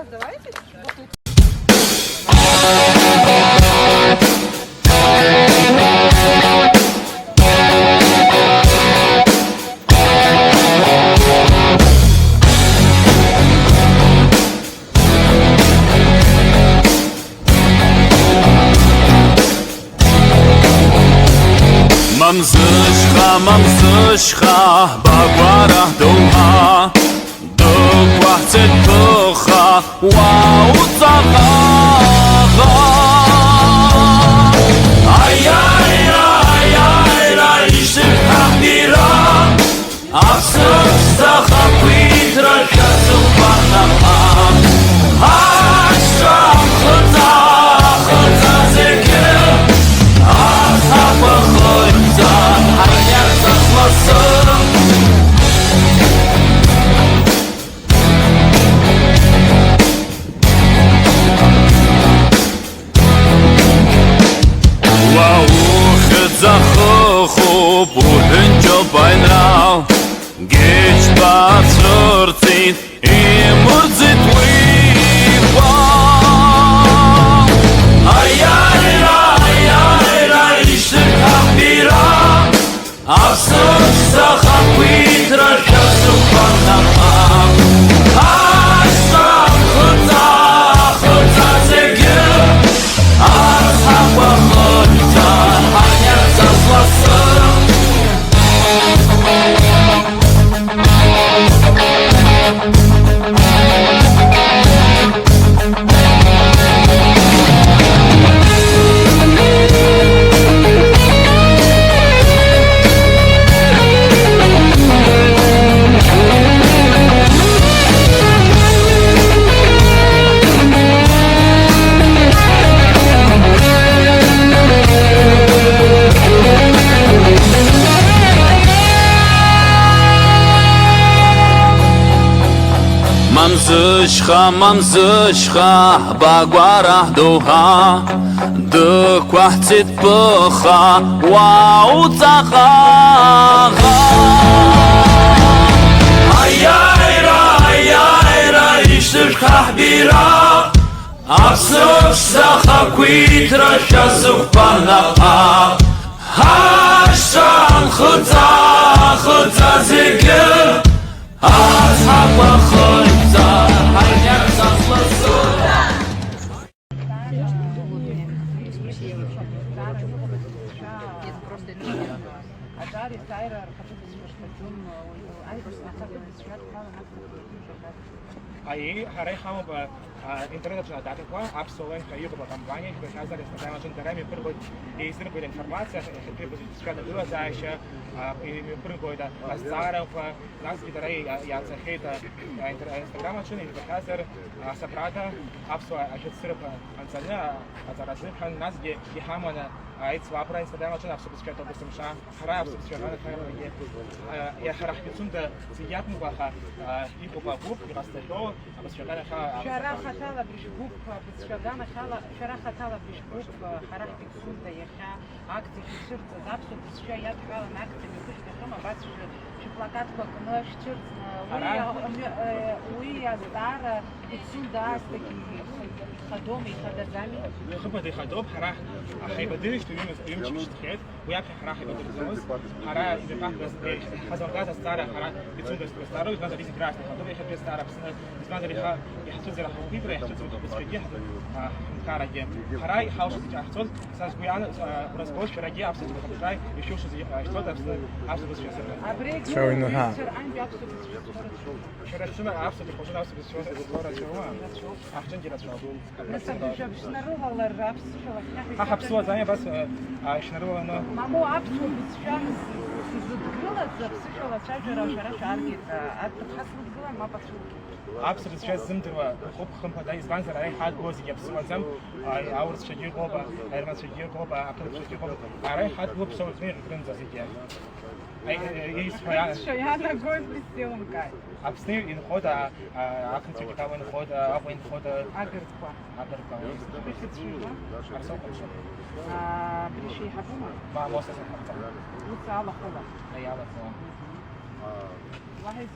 Давайте. ממזשך בגברה דומה דוקחצת בך וואו צחך איי איי איי איי אישך חבירה אסף סחפית רשת ובנחה השם חצה חצה זקר אסף חצה Zachochop und Jobainau geht spazieren im Urzit Wifa Ay ay ay ay ay işte kapira Afsız zakhwit rashsu panama Asham khutza khutza zege Ashab khutza Mamzышха багвара духа доквахцит бха вау цаха ай ай ай ай иштиш хабира афсош захаквит рашасук панаха хашам худza худza зекер асхаба худza Aí, harei интернет датаква, абсолютно хаю по компании, показали, что там интернет прибыль и стрибует информация, прибыль скажем было дальше, и прибыль да старов, нас гитары я цехита инстаграма чуни показали, собрата абсолютно ажитсырпа ансаля, заразыхан нас где и хамана ait swapra инстаграма чуни абсолютно скажем допустим ша, хара абсолютно я харах пицунда зиятну баха и по бабук и растето, абсолютно شارع خطالة بشبوك بتشجعنا شارع خطالة بشبوك حرح بكسون ده يخا أكتر شرط دابسو بتشجع حالا نكتر بكش بخما بس شبلاكات بكنا شرط ويا زدار بكسون ده أستكي خدومي خدزامي خبر خدوم حرح حيبدلش يوم شفتيت وياك حرح يبدل حرح إذا كان بس حزم غاز ستارة حرح بتسون بس ستارة ويبقى زي كراش خدوم يحب ستارة بس يبقى زي يحتوي زي الحبيب يحتوي بس في جهة Харагьы. Харай хаушыз жахцол, саз гуян разбош раги абсолютно хабжай, еще что что-то абсолютно сейчас. Абрик. Шауну, ха. Анди абсолютно. Шерашуна абсолютно пошла абсолютно что скоро чего. Ахчен дират шо. Насабиша бишнарула рапсшала. Ахапсуа зане бас шнарула но. Мамо абсу бишан зудгила запсшала чаджера шараш аргит. Ат хасудгила ма пасу. Абсолютно сейчас зимдерва хоп хампада избанзар ай хад гоз yapсуа зам аурс шаги гоба, айрмас шаги гоба, акыл шаги гоба. Ай хад гоп со змир грынза зиге. Ай своя. Что я на гой пристелункай. Абснир ин хода акыл шаги кавен хода, авен хода Агырква. агырка. Пришедшего. Арсо кошо. Пришли хабума. Ма моса хапта. Луца Алла хола. Аяла. Вахид